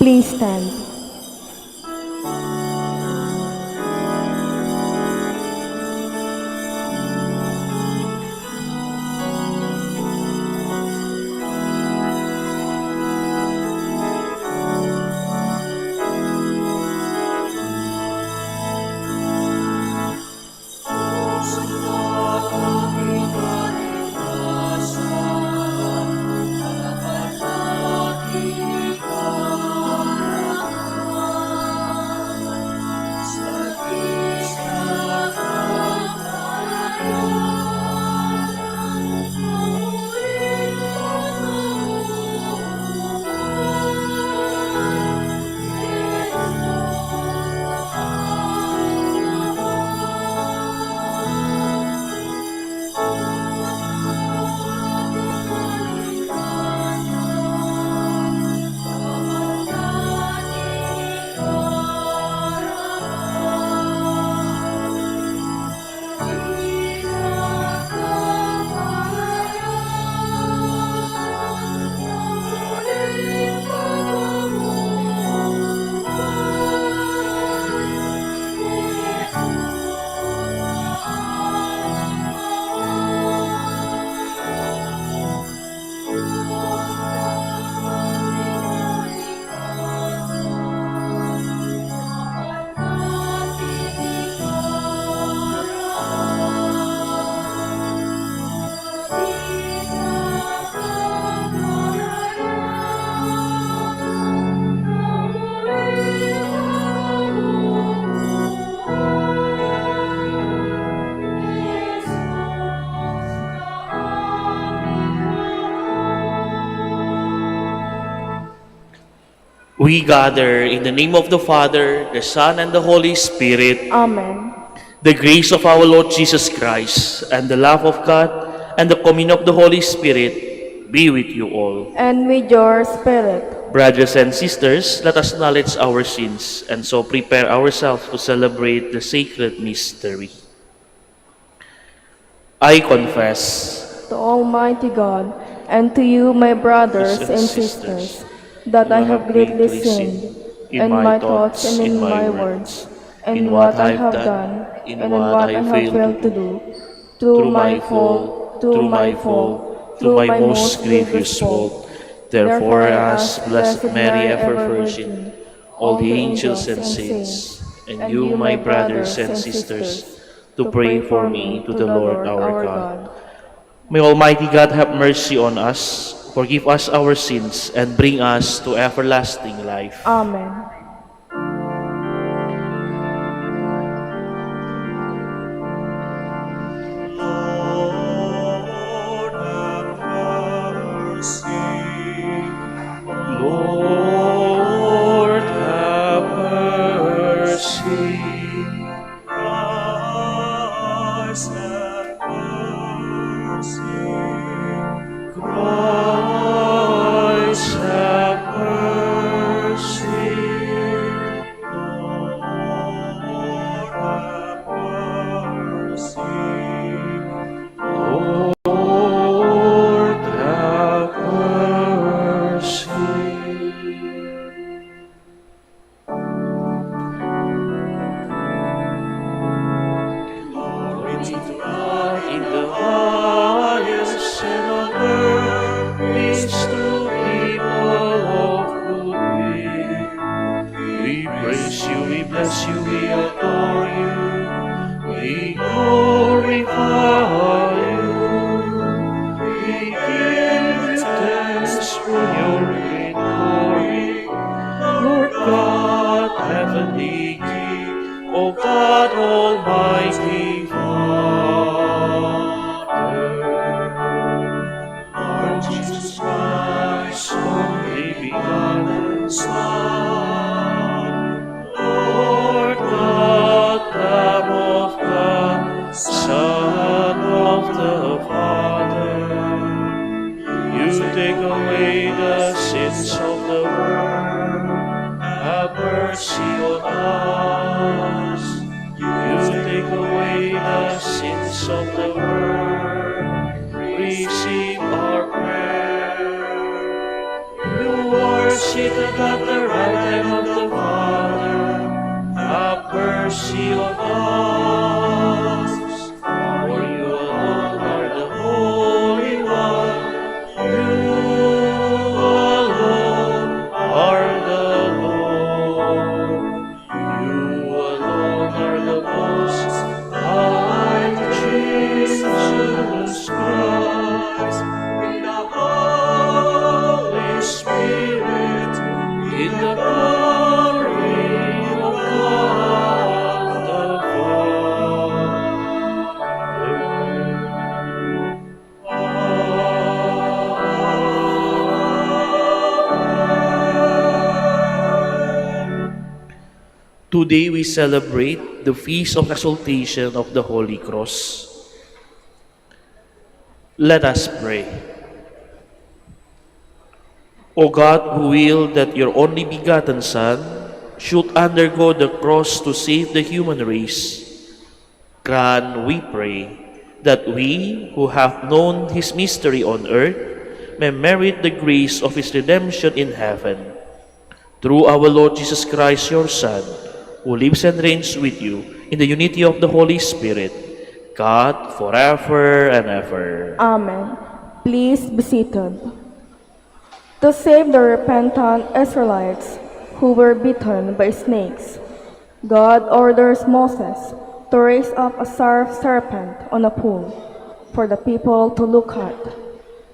Please stand. We gather in the name of the Father, the Son, and the Holy Spirit. Amen. The grace of our Lord Jesus Christ, and the love of God, and the communion of the Holy Spirit be with you all. And with your spirit. Brothers and sisters, let us acknowledge our sins, and so prepare ourselves to celebrate the sacred mystery. I confess To Almighty God, and to you, my brothers and sisters, that I have greatly sinned in my thoughts and in my words, and in what I have done, and in what I have failed to do, through my fault, through my most grievous fault. Therefore, I ask Blessed Mary, ever Virgin, all the angels and saints, and you, my brothers and sisters, to pray for me to the Lord our God. May Almighty God have mercy on us, forgive us our sins, and bring us to everlasting life. Amen. Lord, have mercy. Lord, have mercy. Christ, have mercy. Christ, have mercy. Lord, have mercy. Lord, have mercy. Glory to God in the highest, and on earth peace to people of good will. We praise you, we bless you, we adore you, we glorify you. We give you thanks for your great glory, Lord God, heavenly King, O God, Almighty Father. Lord Jesus Christ, only begotten Son, Lord God, Lamb of God, Son of the Father, you take away the sins of the world, have mercy on us. You take away the sins of the world, receive our prayer. You are seated at the right mercy on us. For you alone are the Holy One. You alone are the Lord. You alone are the most high Jesus Christ. In the Holy Spirit, in the glory of God the Father. Today we celebrate the feast of Exaltation of the Holy Cross. Let us pray. O God, who willed that your only begotten Son should undergo the cross to save the human race, grant, we pray, that we, who have known his mystery on earth, may merit the grace of his redemption in heaven. Through our Lord Jesus Christ, your Son, who lives and reigns with you in the unity of the Holy Spirit, God, forever and ever. Amen. Please be seated. To save the repentant Israelites who were bitten by snakes, God orders Moses to raise up a serpent on a pole for the people to look at.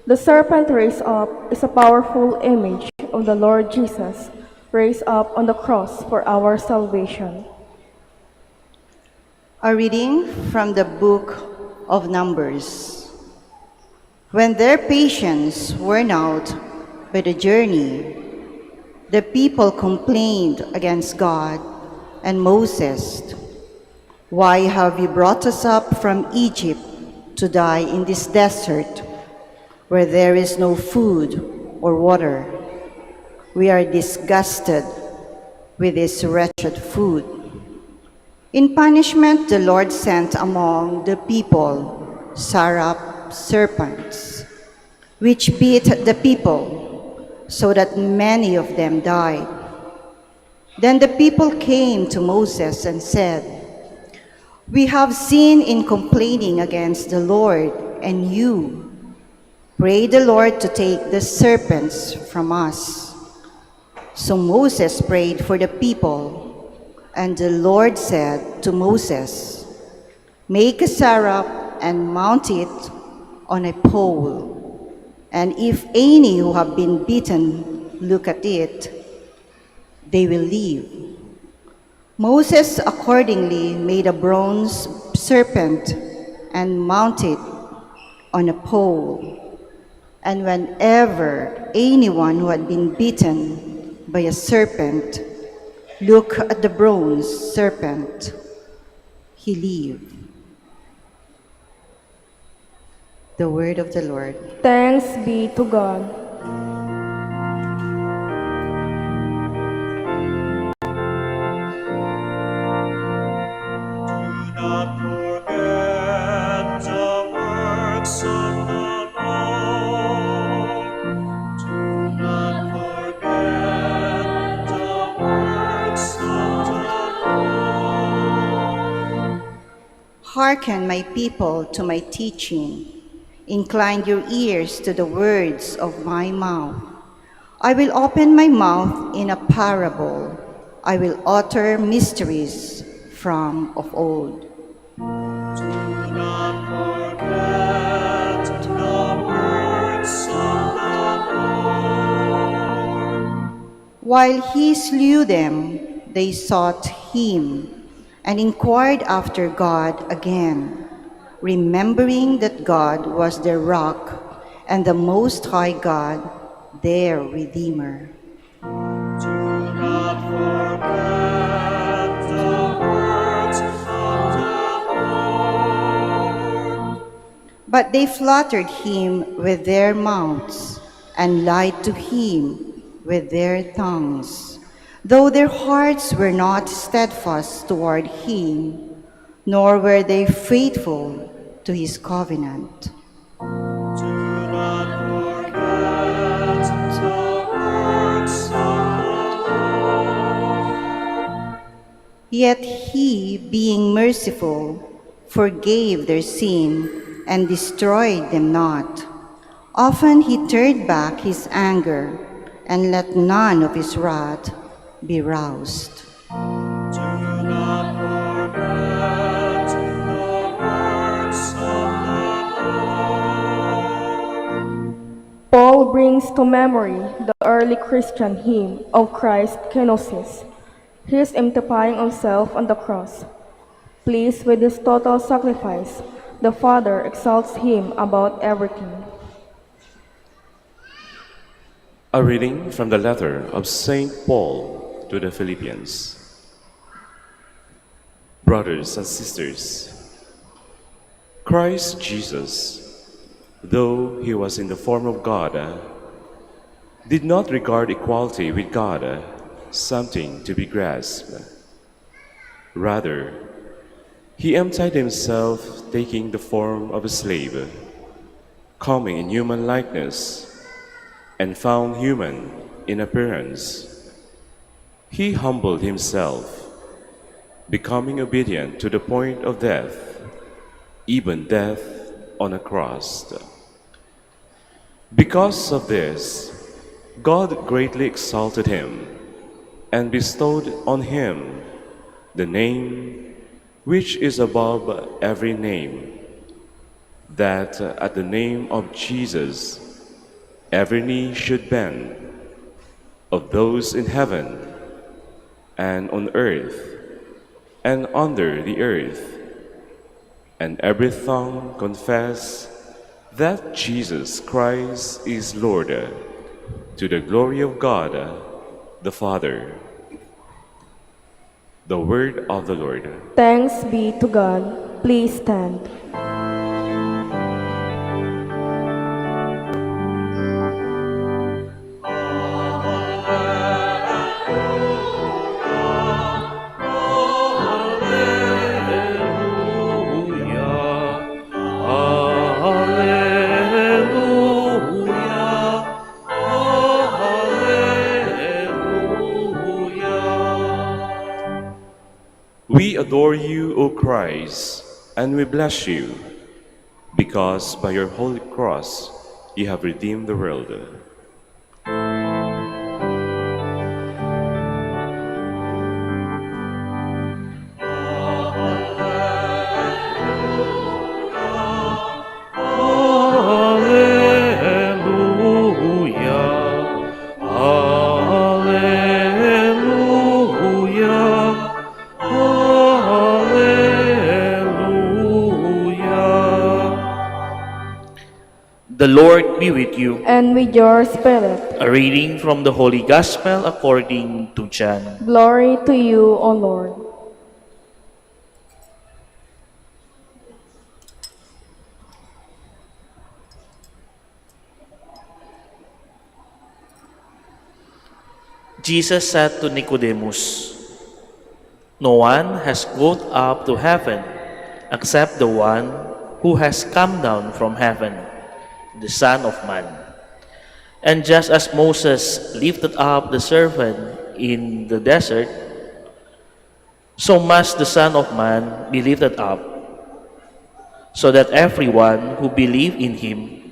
The serpent raised up is a powerful image of the Lord Jesus raised up on the cross for our salvation. A reading from the book of Numbers. When their patience worn out by the journey, the people complained against God and Moses. Why have you brought us up from Egypt to die in this desert where there is no food or water? We are disgusted with this wretched food. In punishment, the Lord sent among the people serpents, which bit the people, so that many of them died. Then the people came to Moses and said, "We have sinned in complaining against the Lord and you. Pray the Lord to take the serpents from us." So Moses prayed for the people, and the Lord said to Moses, "Make a seraph and mount it on a pole. And if any who have been bitten look at it, they will live." Moses accordingly made a bronze serpent and mounted on a pole. And whenever anyone who had been bitten by a serpent looked at the bronze serpent, he lived. The word of the Lord. Thanks be to God. Do not forget the works of the Lord. Do not forget the works of the Lord. Hearken, my people, to my teaching. Incline your ears to the words of my mouth. I will open my mouth in a parable. I will utter mysteries from of old. Do not forget the words of the Lord. While he slew them, they sought him and inquired after God again, remembering that God was their rock and the Most High God, their Redeemer. Do not forget the words of the Lord. But they flattered him with their mouths and lied to him with their tongues, though their hearts were not steadfast toward him, nor were they faithful to his covenant. Do not forget the words of the Lord. Yet he, being merciful, forgave their sin and destroyed them not. Often he turned back his anger and let none of his wrath be roused. Do not forget the works of the Lord. Paul brings to memory the early Christian hymn of Christ's kenosis, his emptying himself on the cross. Pleased with his total sacrifice, the Father exalts him above everything. A reading from the letter of St. Paul to the Philippians. Brothers and sisters, Christ Jesus, though he was in the form of God, did not regard equality with God something to be grasped. Rather, he emptied himself, taking the form of a slave, coming in human likeness, and found human in appearance. He humbled himself, becoming obedient to the point of death, even death on a cross. Because of this, God greatly exalted him and bestowed on him the name which is above every name, that at the name of Jesus every knee should bend, of those in heaven and on earth and under the earth, and every tongue confess that Jesus Christ is Lord, to the glory of God the Father. The word of the Lord. Thanks be to God. Please stand. We adore you, O Christ, and we bless you, because by your holy cross you have redeemed the world. The Lord be with you. And with your spirit. A reading from the Holy Gospel according to John. Glory to you, O Lord. Jesus said to Nicodemus, "No one has gone up to heaven except the one who has come down from heaven, the Son of Man. And just as Moses lifted up the serpent in the desert, so must the Son of Man be lifted up, so that everyone who believes in him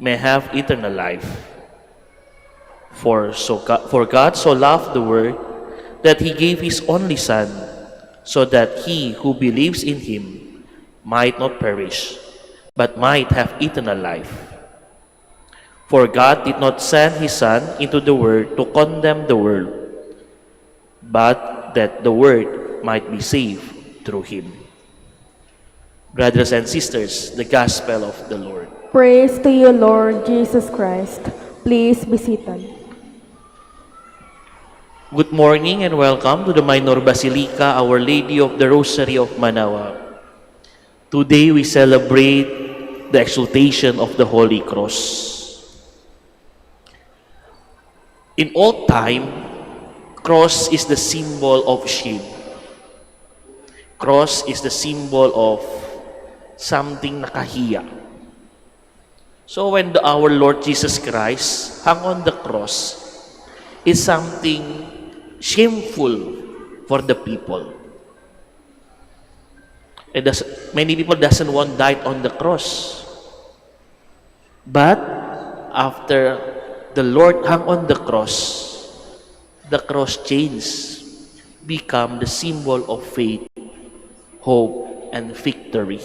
may have eternal life. For God so loved the world that he gave his only Son, so that he who believes in him might not perish, but might have eternal life. For God did not send his Son into the world to condemn the world, but that the world might be saved through him." Brothers and sisters, the Gospel of the Lord. Praise to you, Lord Jesus Christ. Please be seated. Good morning and welcome to the Minor Basilica, Our Lady of the Rosary of Manaoag. Today we celebrate the Exaltation of the Holy Cross. In old time, cross is the symbol of shame. Cross is the symbol of something nakahiya. So when our Lord Jesus Christ hung on the cross, is something shameful for the people. Many people doesn't want died on the cross. But after the Lord hung on the cross changed, become the symbol of faith, hope, and victory.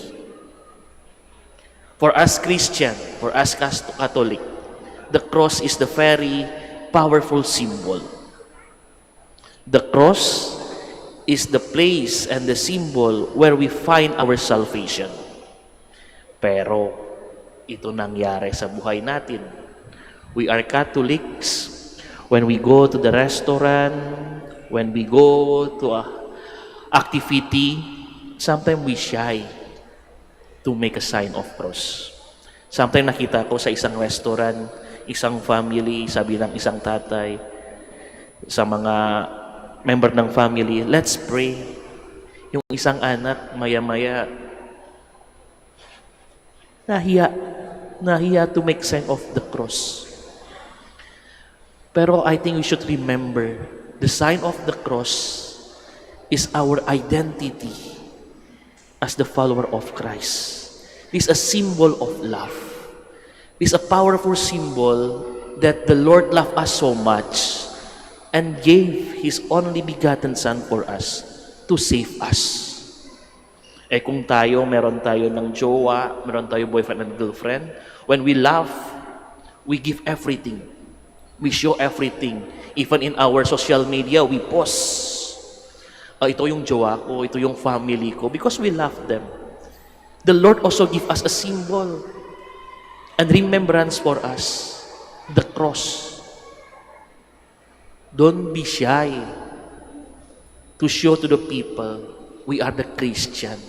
For us Christian, for us Catholic, the cross is the very powerful symbol. The cross is the place and the symbol where we find our salvation. Pero ito nangyari sa buhay natin. We are Catholics. When we go to the restaurant, when we go to a activity, sometimes we shy to make a sign of cross. Sometimes nakita ko sa isang restaurant, isang family, sabi ng isang tatay, sa mga member ng family, let's pray. Yung isang anak, maya-maya, nahiya to make sign of the cross. Pero I think we should remember, the sign of the cross is our identity as the follower of Christ. It is a symbol of love. It is a powerful symbol that the Lord loved us so much and gave His only begotten Son for us to save us. Kung meron tayo ng jowa, meron tayo boyfriend and girlfriend, when we love, we give everything. We show everything. Even in our social media, we post. Ito yung jowa ko, ito yung family ko, because we love them. The Lord also give us a symbol and remembrance for us, the cross. Don't be shy to show to the people we are the Christian.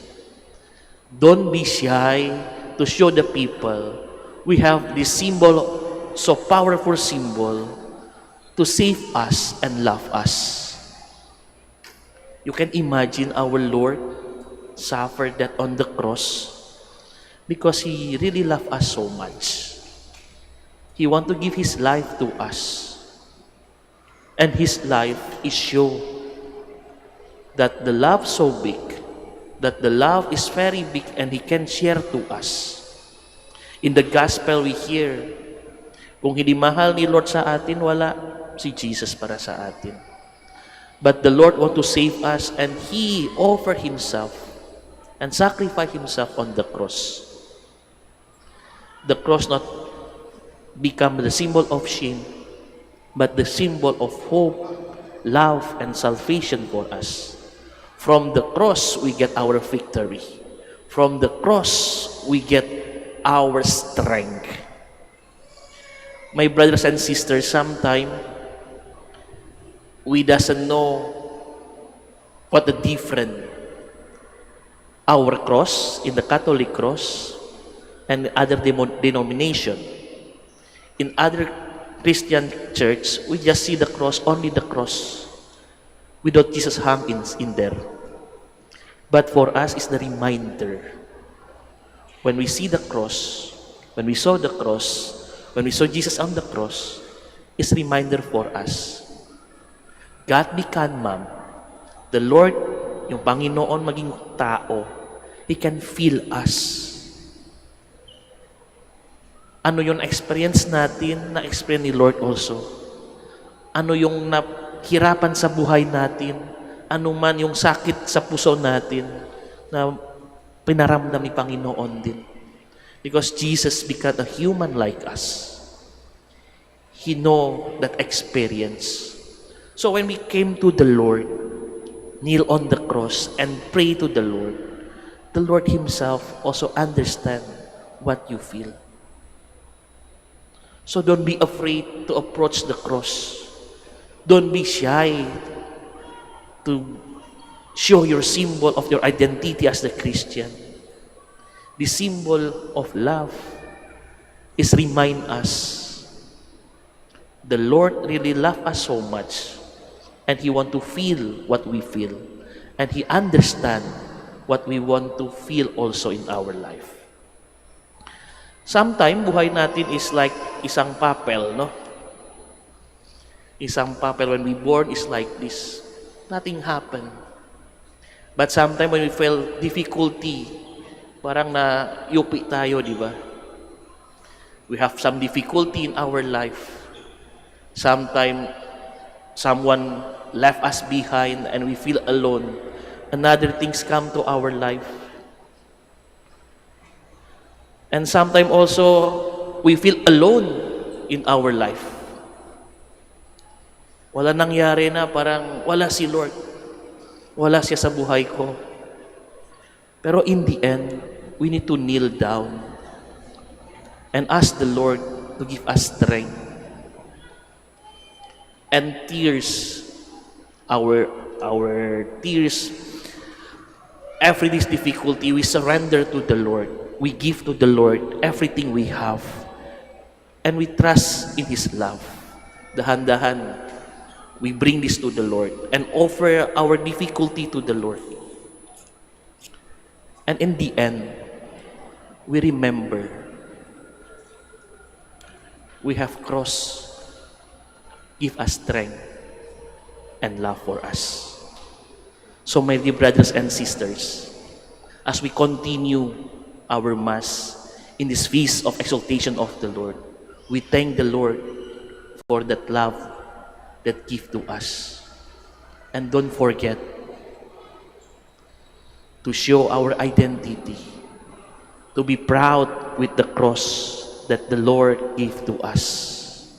Don't be shy to show the people we have this symbol, so powerful symbol to save us and love us. You can imagine our Lord suffered that on the cross because He really loved us so much. He want to give His life to us. And His life is show that the love so big, that the love is very big and He can share to us. In the gospel we hear, kung hindi mahal ni Lord sa atin, wala si Jesus para sa atin. But the Lord want to save us and He offered Himself and sacrificed Himself on the cross. The cross not become the symbol of shame, but the symbol of hope, love, and salvation for us. From the cross, we get our victory. From the cross, we get our strength. My brothers and sisters, sometimes we doesn't know what the difference our cross in the Catholic cross and other denomination. In other Christian church, we just see the cross, only the cross, without Jesus hung in there. But for us, it's the reminder. When we see the cross, when we saw the cross, when we saw Jesus on the cross, it's a reminder for us. God became man. The Lord, yung Panginoon maging tao, He can feel us. Ano yung experience natin, na-experience ni Lord also? Ano yung nahirapan sa buhay natin? Ano man yung sakit sa puso natin na pinaramdam ni Panginoon din? Because Jesus became a human like us. He know that experience. So when we came to the Lord, kneel on the cross and pray to the Lord Himself also understand what you feel. So don't be afraid to approach the cross. Don't be shy to show your symbol of your identity as the Christian. The symbol of love is remind us the Lord really loves us so much and He want to feel what we feel and He understand what we want to feel also in our life. Sometimes, buhay natin is like isang papel, no? Isang papel, when we born is like this. Nothing happened. But sometimes when we feel difficulty, parang na-yupi tayo, di ba? We have some difficulty in our life. Sometimes someone left us behind and we feel alone. And other things come to our life. And sometimes also, we feel alone in our life. Wala nangyari na, parang wala si Lord. Wala siya sa buhay ko. Pero in the end, we need to kneel down and ask the Lord to give us strength. And tears, our tears, every this difficulty, we surrender to the Lord. We give to the Lord everything we have. And we trust in His love. Dahan-dahan, we bring this to the Lord and offer our difficulty to the Lord. And in the end, we remember we have cross, give us strength and love for us. So my dear brothers and sisters, as we continue our Mass in this feast of exaltation of the Lord, we thank the Lord for that love that give to us. And don't forget to show our identity, to be proud with the cross that the Lord gave to us,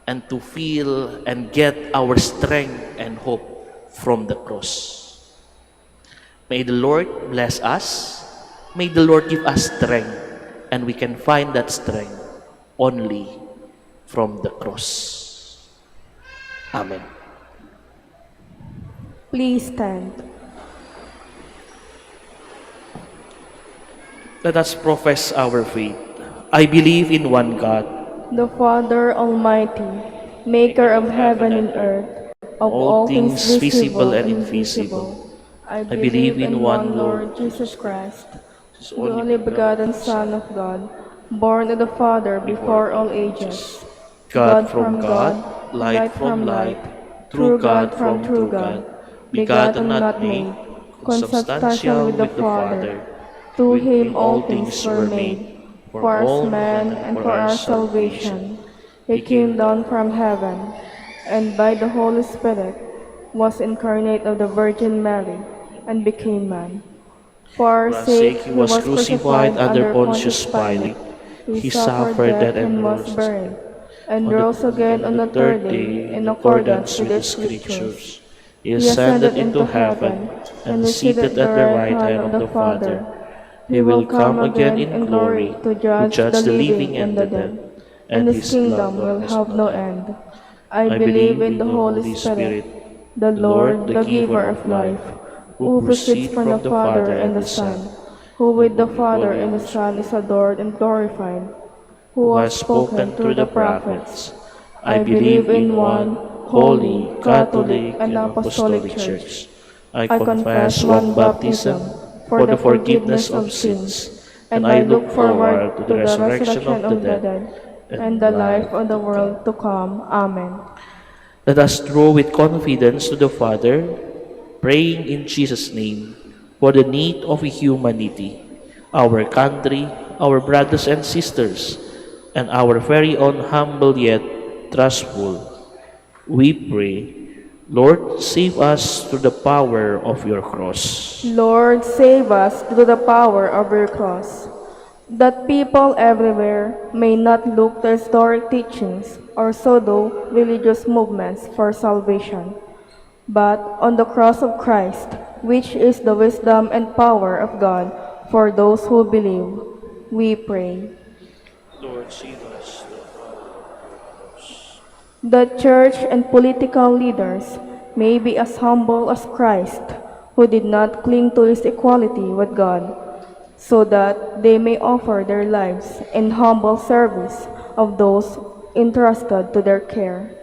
and to feel and get our strength and hope from the cross. May the Lord bless us. May the Lord give us strength, and we can find that strength only from the cross. Amen. Please stand. Let us profess our faith. I believe in one God, The Father Almighty, maker of heaven and earth, of all things visible and invisible. I believe in one Lord Jesus Christ, the only begotten Son of God, born of the Father before all ages, God from God, light from light, true God from true God, begotten not made, consubstantial with the Father. To Him all things were made. For us man and for our salvation, He came down from heaven, and by the Holy Spirit was incarnate of the Virgin Mary, and became man. For our sake He was crucified under Pontius Pilate. He suffered death and was buried, and rose again on the third day in accordance with the Scriptures. He ascended into heaven, and is seated at the right hand of the Father. He will come again in glory to judge the living and the dead, and His kingdom will have no end. I believe in the Holy Spirit, the Lord, the giver of life, who proceeds from the Father and the Son, who with the Father and the Son is adored and glorified, who has spoken through the prophets. I believe in one holy, Catholic, and Apostolic Church. I confess one baptism for the forgiveness of sins, and I look forward to the resurrection of the dead and the life of the world to come. Amen. Let us draw with confidence to the Father, praying in Jesus' name for the need of humanity, our country, our brothers and sisters, and our very own humble yet trustful. We pray, Lord, save us through the power of your cross. Lord, save us through the power of your cross, that people everywhere may not look to historic teachings or pseudo religious movements for salvation, but on the cross of Christ, which is the wisdom and power of God for those who believe. We pray. Lord, save us. The church and political leaders may be as humble as Christ, who did not cling to his equality with God, so that they may offer their lives in humble service of those entrusted to their care.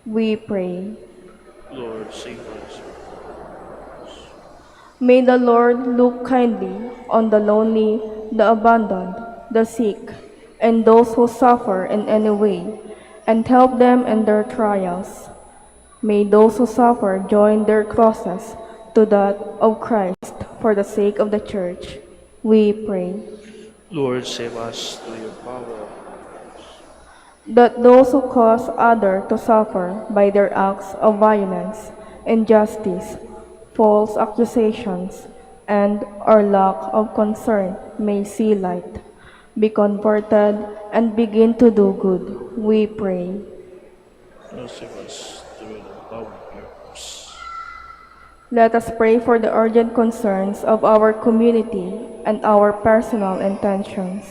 We pray. Lord, save us. May the Lord look kindly on the lonely, the abandoned, the sick, and those who suffer in any way, and help them in their trials. May those who suffer join their crosses to that of Christ for the sake of the Church, we pray. Lord, save us through your power. That those who cause others to suffer by their acts of violence, injustice, false accusations, and or lack of concern may see light, be converted, and begin to do good, we pray. Lord, save us through the power of your cross. Let us pray for the urgent concerns of our community and our personal intentions.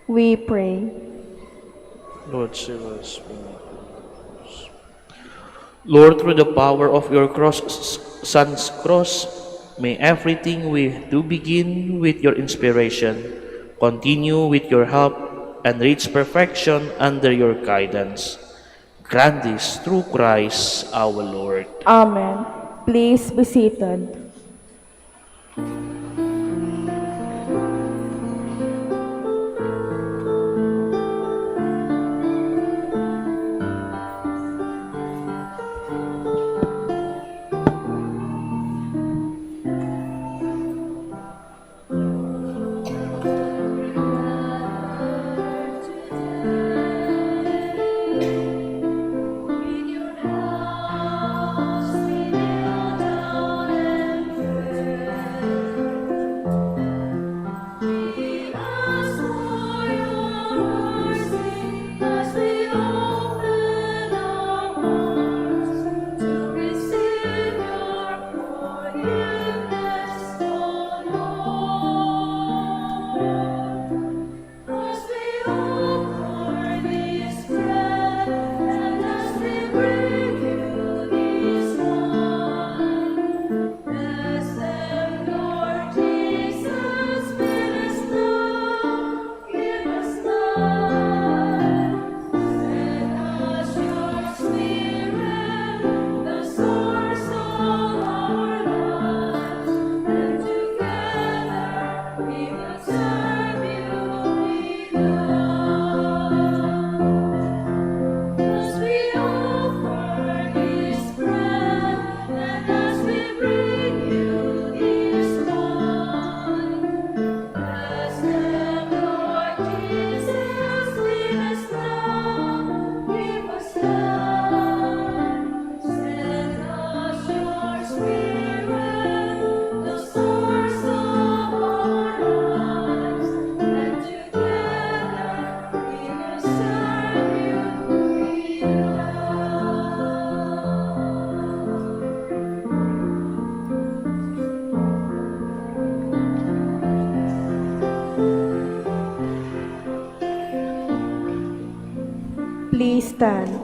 We pray. Lord, save us from the cross. Lord, through the power of your Son's cross, may everything we do begin with your inspiration, continue with your help, and reach perfection under your guidance. Grant this through Christ our Lord. Amen. Please be seated. Please stand.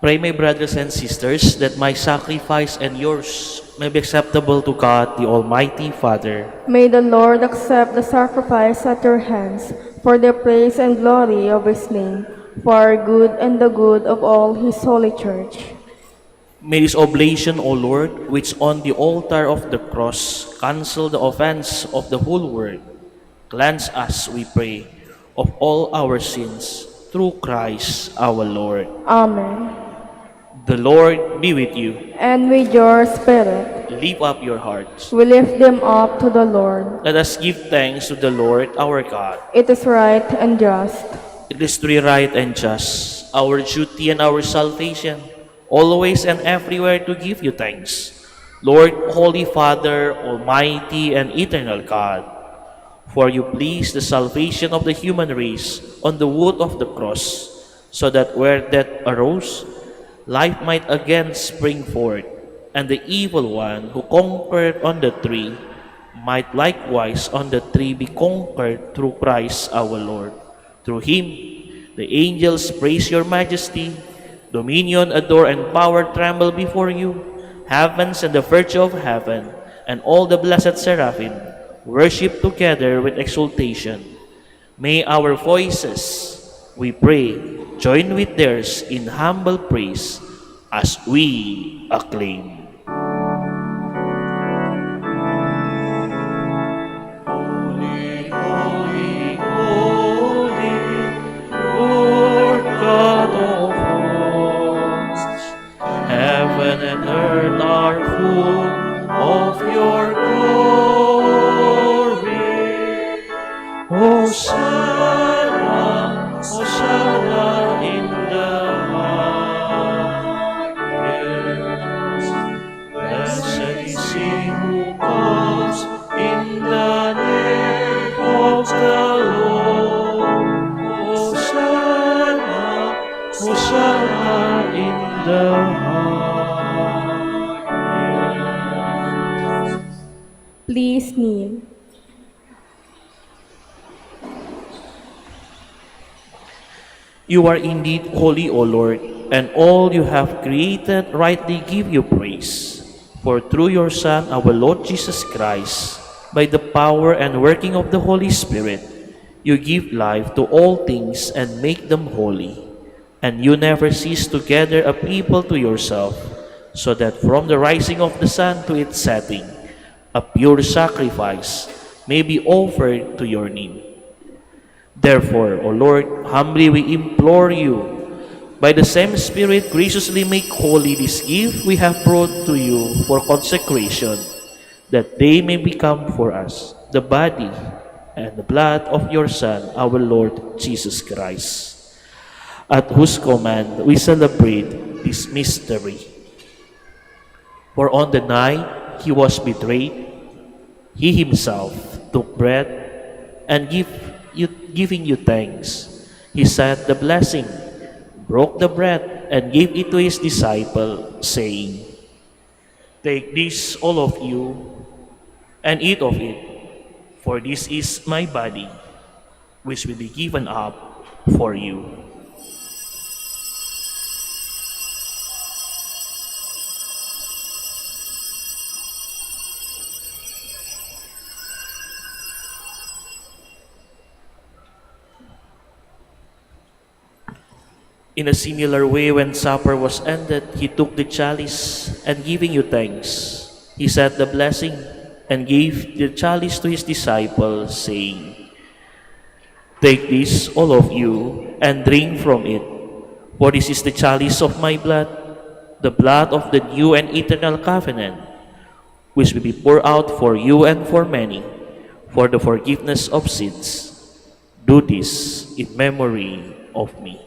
Pray, my brothers and sisters, that my sacrifice and yours may be acceptable to God, the Almighty Father. May the Lord accept the sacrifice at your hands for the praise and glory of his name, for our good and the good of all his holy church. May this oblation, O Lord, which on the altar of the cross cancel the offense of the whole world, cleanse us, we pray, of all our sins, through Christ our Lord. Amen. The Lord be with you. And with your spirit, Lift up your hearts. we lift them up to the Lord. Let us give thanks to the Lord our God. It is right and just. It is truly right and just, our duty and our salvation, always and everywhere to give you thanks, Lord, Holy Father, Almighty and eternal God. For you please the salvation of the human race on the wood of the cross, so that where death arose, life might again spring forth, and the evil one who conquered on the tree might likewise on the tree be conquered through Christ our Lord. Through him, the angels praise your majesty, dominion, adore, and power tremble before you, heavens and the virtue of heaven, and all the blessed seraphim worship together with exaltation. May our voices, we pray, join with theirs in humble praise as we acclaim. Holy, holy, the highest. Please kneel. You are indeed holy, O Lord, and all you have created rightly give you praise. For through your Son, our Lord Jesus Christ, by the power and working of the Holy Spirit, you give life to all things and make them holy. And you never cease to gather a people to yourself, so that from the rising of the sun to its setting, a pure sacrifice may be offered to your name. Therefore, O Lord, humbly we implore you, by the same Spirit, graciously make holy this gift we have brought to you for consecration, that they may become for us the body and the blood of your Son, our Lord Jesus Christ, at whose command we celebrate this mystery. For on the night he was betrayed, he himself took bread and giving you thanks, he said the blessing, broke the bread, and gave it to his disciple, saying, "Take this, all of you, and eat of it, for this is my body, which will be given up for you." In a similar way, when supper was ended, he took the chalice, and giving you thanks, he said the blessing, and gave the chalice to his disciples, saying, "Take this, all of you, and drink from it, for this is the chalice of my blood, the blood of the new and eternal covenant, which will be poured out for you and for many, for the forgiveness of sins. Do this in memory of me."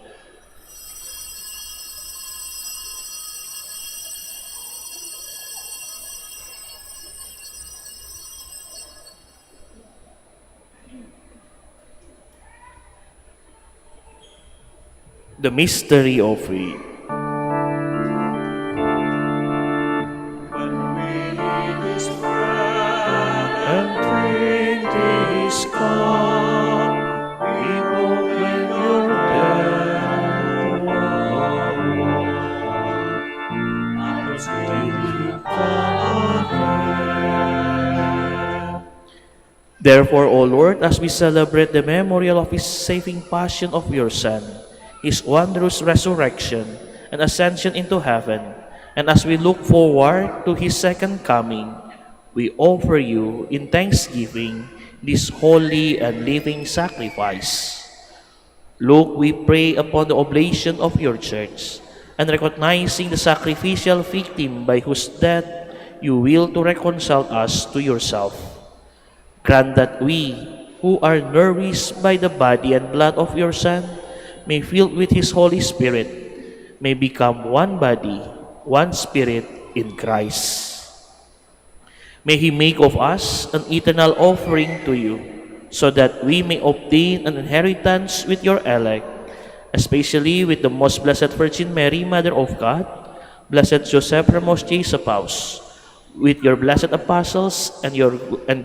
The mystery of faith. When we eat this bread and drink this cup, we proclaim your death, Lord, until you come again. Therefore, O Lord, as we celebrate the memorial of his saving passion of your Son, his wondrous resurrection and ascension into heaven, and as we look forward to his second coming, we offer you in thanksgiving this holy and living sacrifice. Look, we pray upon the oblation of your church, and recognizing the sacrificial victim by whose death you will to reconcile us to yourself. Grant that we, who are nourished by the body and blood of your Son, may filled with his Holy Spirit, may become one body, one spirit in Christ. May he make of us an eternal offering to you, so that we may obtain an inheritance with your elect, especially with the most blessed Virgin Mary, Mother of God, blessed Joseph Ramos J. Sapaus, with your blessed apostles and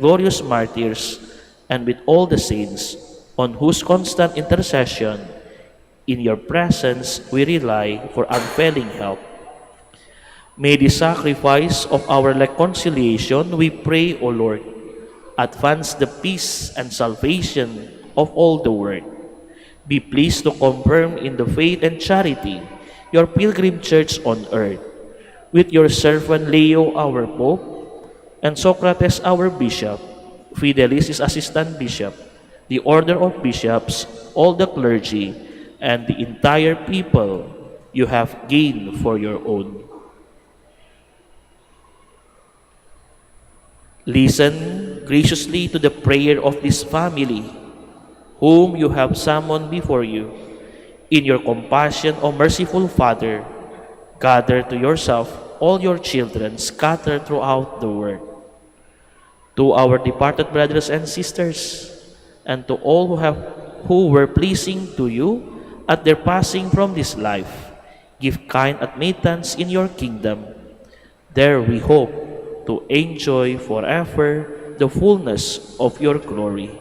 glorious martyrs, and with all the saints, on whose constant intercession in your presence we rely for unfailing help. May the sacrifice of our reconciliation, we pray, O Lord, advance the peace and salvation of all the world. Be pleased to confirm in the faith and charity your pilgrim church on earth, with your servant Leo, our Pope, and Socrates, our Bishop, Fidelis, his assistant bishop, the order of bishops, all the clergy, and the entire people you have gained for your own. Listen graciously to the prayer of this family, whom you have summoned before you. In your compassion, O merciful Father, gather to yourself all your children scattered throughout the world. To our departed brothers and sisters, and to all who were pleasing to you at their passing from this life, give kind admittance in your kingdom. There we hope to enjoy forever the fullness of your glory.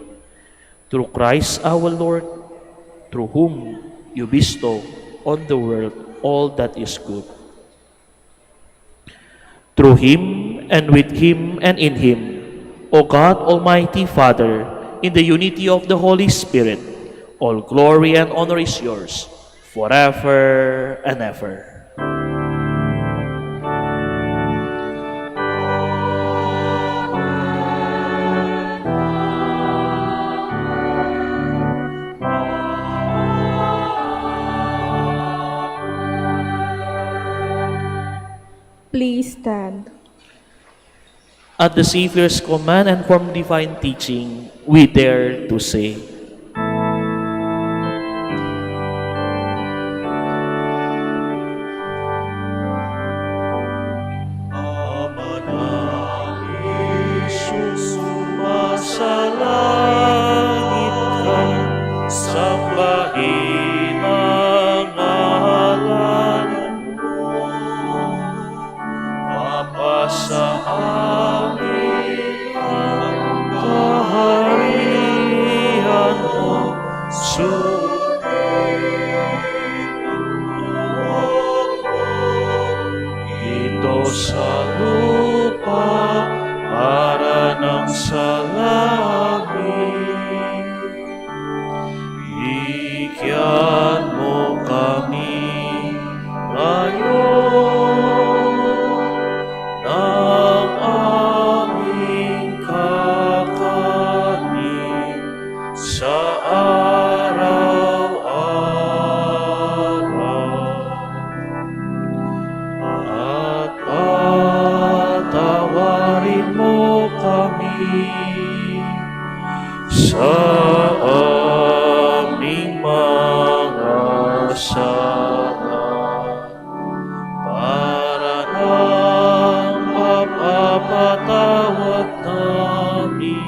Through Christ our Lord, through whom you bestow on the world all that is good. Through him, and with him, and in him, O God, Almighty Father, in the unity of the Holy Spirit, all glory and honor is yours, forever and ever. Please stand. At the Savior's command and from divine teaching, we dare to say, Ama namin sumasalangit ka, sambahin ang ngalan mo. Mapasa amin ang kaharian mo, ito sa lupa para ng sa langit. Bigyan mo kami ngayon ng aming kakanin sa araw-araw. At patawarin mo kami sa aming mga sala, para nang mapapatawad namin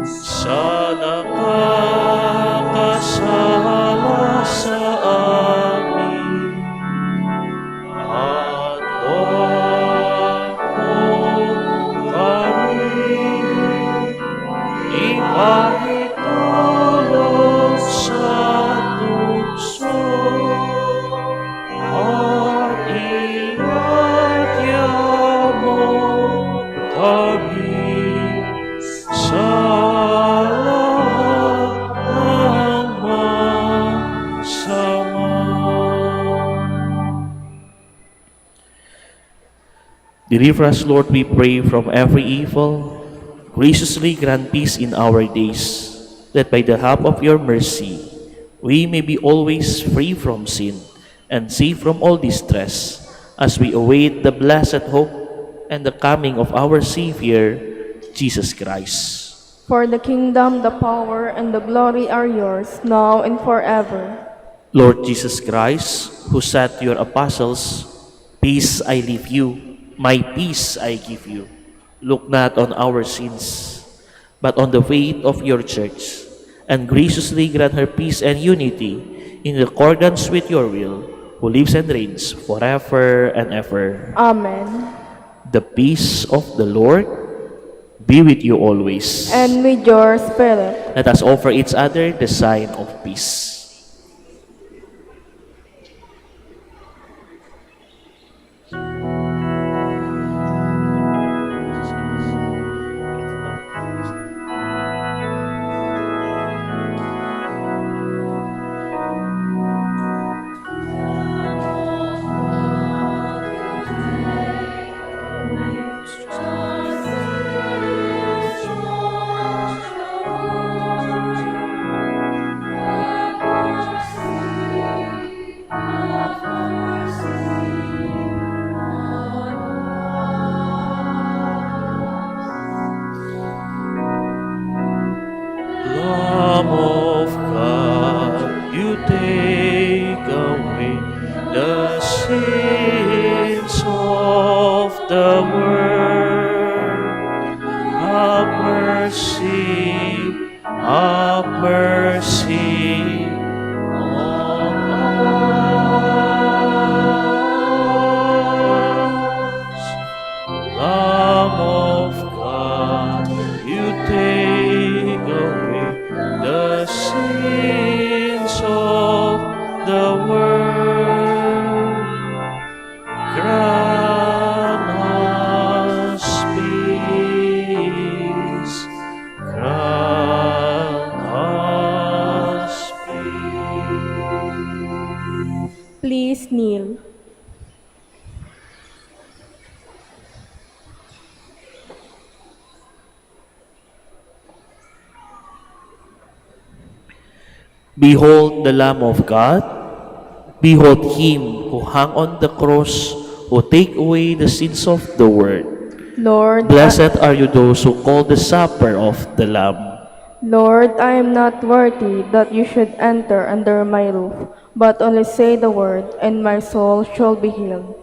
sa nakakasala sa amin. At huwag mo kami ipahitulog sa tukso, at iagya mo kami sa lahat ng masama. Deliver us, Lord, we pray, from every evil. Graciously grant peace in our days, that by the help of your mercy, we may be always free from sin and safe from all distress, as we await the blessed hope and the coming of our Savior, Jesus Christ. For the kingdom, the power, and the glory are yours, now and forever. Lord Jesus Christ, who said to your apostles, "Peace I leave you, my peace I give you," look not on our sins, but on the faith of your church, and graciously grant her peace and unity in accordance with your will, who lives and reigns forever and ever. Amen. The peace of the Lord be with you always. And with your spirit. Let us offer each other the sign of peace. Please kneel. Behold the Lamb of God. Behold him who hung on the cross, who take away the sins of the world. Lord, Blessed are you those who call the supper of the Lamb. Lord, I am not worthy that you should enter under my roof, but only say the word, and my soul shall be healed.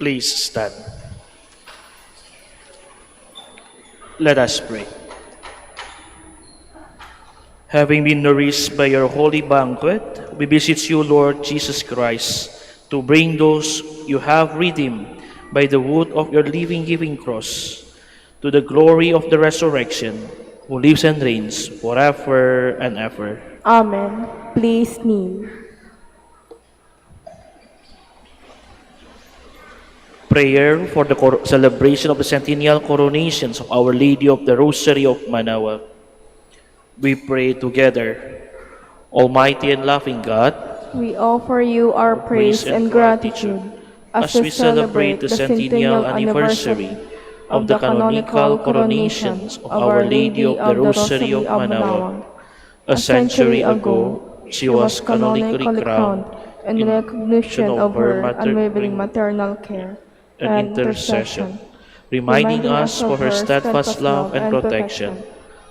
Please stand. Let us pray. Having been nourished by your holy banquet, we beseech you, Lord Jesus Christ, to bring those you have redeemed by the wood of your living giving cross to the glory of the resurrection, who lives and reigns forever and ever. Amen. Please kneel. Prayer for the celebration of the Centennial coronations of Our Lady of the Rosary of Manaoag. We pray together. Almighty and loving God, We offer you our praise and gratitude as we celebrate the centennial anniversary of the canonical coronations of Our Lady of the Rosary of Manaoag. A century ago, she was canonically crowned in recognition of her unwavering maternal care and intercession, reminding us for her steadfast love and protection,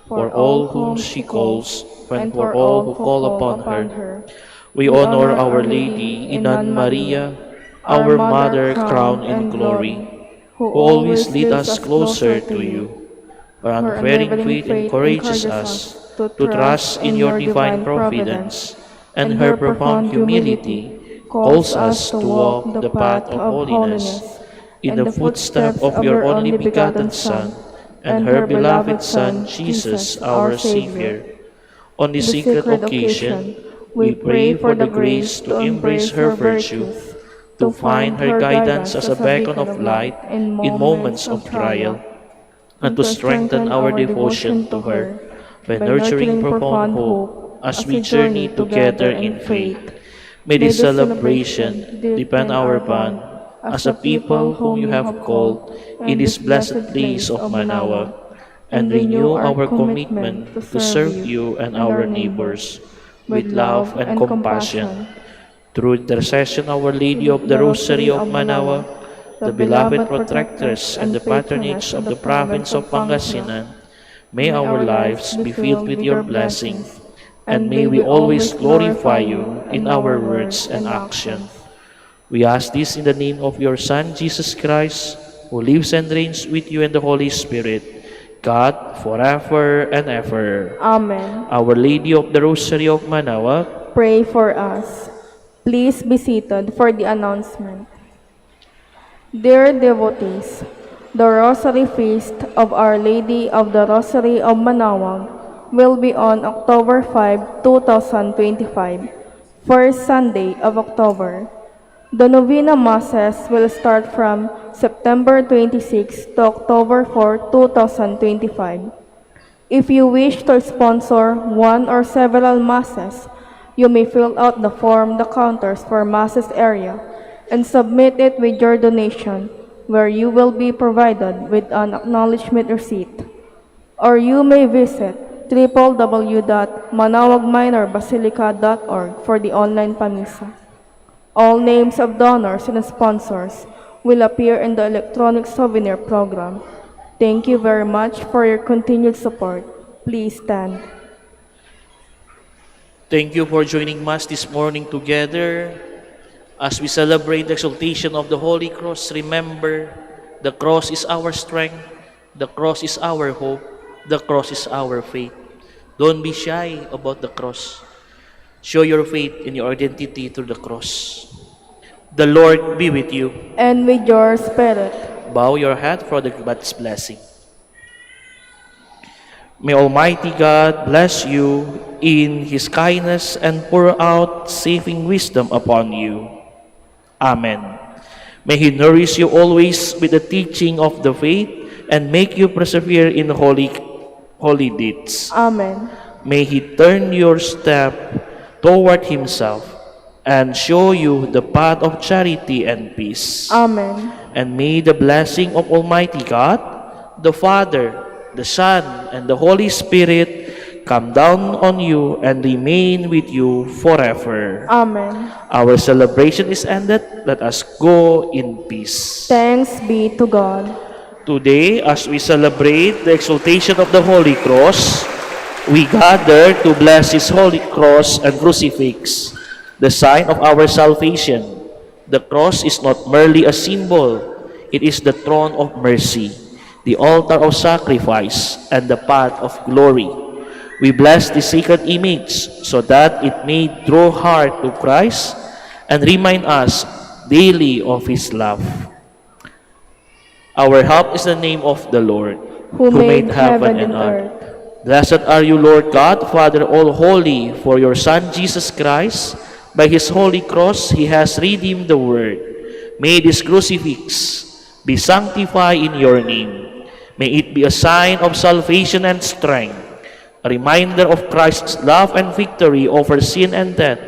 for all whom she calls, and for all who call upon her. We honor Our Lady, Inan Maria, our Mother crowned in glory, who always lead us closer to you. Her unfailing faith encourages us to trust in your divine providence, and her profound humility calls us to walk the path of holiness in the footsteps of your only begotten Son, and her beloved Son, Jesus, our Savior. On this sacred occasion, we pray for the grace to embrace her virtues, to find her guidance as a beacon of light in moments of trial, and to strengthen our devotion to her by nurturing profound hope as we journey together in faith. May this celebration deepen our bond as a people whom you have called in this blessed place of Manaoag, and renew our commitment to serve you and our neighbors with love and compassion. Through the intercession of Our Lady of the Rosary of Manaoag, the beloved protectress and the patronage of the province of Pangasinan, may our lives be filled with your blessings, and may we always glorify you in our words and actions. We ask this in the name of your Son, Jesus Christ, who lives and reigns with you in the Holy Spirit, God, forever and ever. Amen. Our Lady of the Rosary of Manaoag, Pray for us. Please be seated for the announcement. Dear devotees, the Rosary Feast of Our Lady of the Rosary of Manaoag will be on October 5, 2025, first Sunday of October. The Novena Masses will start from September 26 to October 4, 2025. If you wish to sponsor one or several Masses, you may fill out the form the counters for Masses area and submit it with your donation, where you will be provided with an acknowledgement receipt. Or you may visit www.manaoagminorbasilica.org for the online pamisa. All names of donors and sponsors will appear in the electronic souvenir program. Thank you very much for your continued support. Please stand. thank you for joining Mass this morning together. As we celebrate the exaltation of the Holy Cross, remember, the cross is our strength, the cross is our hope, the cross is our faith. Don't be shy about the cross. Show your faith in your identity through the cross. The Lord be with you. And with your spirit. Bow your head for the God's blessing. May Almighty God bless you in His kindness and pour out saving wisdom upon you. Amen. May He nourish you always with the teaching of the faith and make you persevere in holy deeds. Amen. May He turn your step toward Himself and show you the path of charity and peace. Amen. And may the blessing of Almighty God, the Father, the Son, and the Holy Spirit come down on you and remain with you forever. Amen. Our celebration is ended. Let us go in peace. Thanks be to God. Today, as we celebrate the exaltation of the Holy Cross, we gather to bless His Holy Cross and Crucifix, the sign of our salvation. The cross is not merely a symbol, it is the throne of mercy, the altar of sacrifice, and the path of glory. We bless the sacred image so that it may draw heart to Christ and remind us daily of His love. Our help is the name of the Lord, Who made heaven and earth. Blessed are you, Lord God, Father all-holy, for your Son, Jesus Christ. By His holy cross, He has redeemed the world. May this crucifix be sanctified in your name. May it be a sign of salvation and strength, a reminder of Christ's love and victory over sin and death.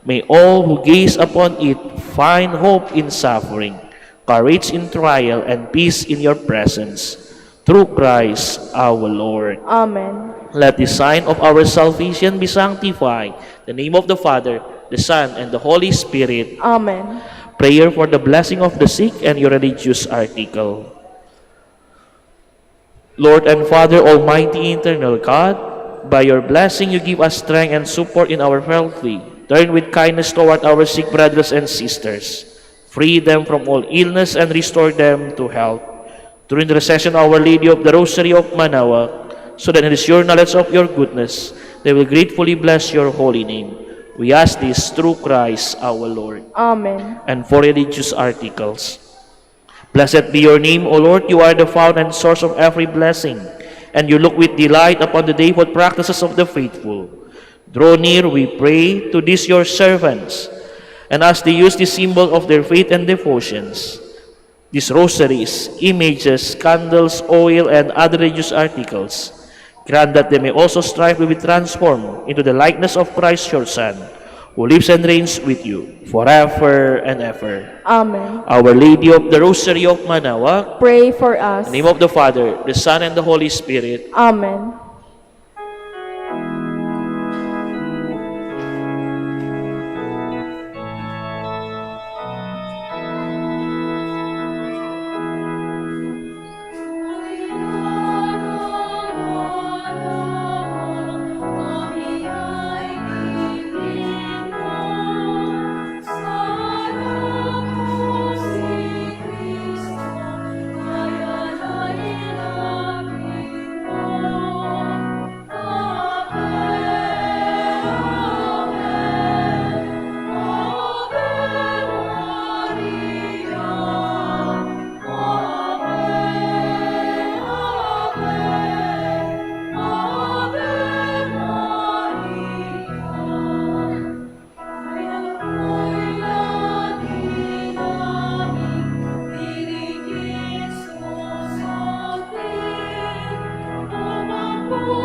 May all who gaze upon it find hope in suffering, courage in trial, and peace in your presence. Through Christ our Lord. Amen. Let the sign of our salvation be sanctified. In the name of the Father, the Son, and the Holy Spirit. Amen. Prayer for the blessing of the sick and your religious article. Lord and Father, Almighty, eternal God, by your blessing you give us strength and support in our frailty. Turn with kindness toward our sick brothers and sisters. Free them from all illness and restore them to health. Through intercession of Our Lady of the Rosary of Manaoag, so that in the sure knowledge of your goodness, they will gratefully bless your holy name. We ask this through Christ our Lord. Amen. And for religious articles. Blessed be your name, O Lord. You are the fount and source of every blessing, and you look with delight upon the devout practices of the faithful. Draw near, we pray, to these your servants, and as they use the symbol of their faith and devotions, these rosaries, images, candles, oil, and other religious articles, grant that they may also strive to be transformed into the likeness of Christ your Son, who lives and reigns with you forever and ever. Amen. Our Lady of the Rosary of Manaoag, Pray for us. in the name of the Father, the Son, and the Holy Spirit. Amen. Lord.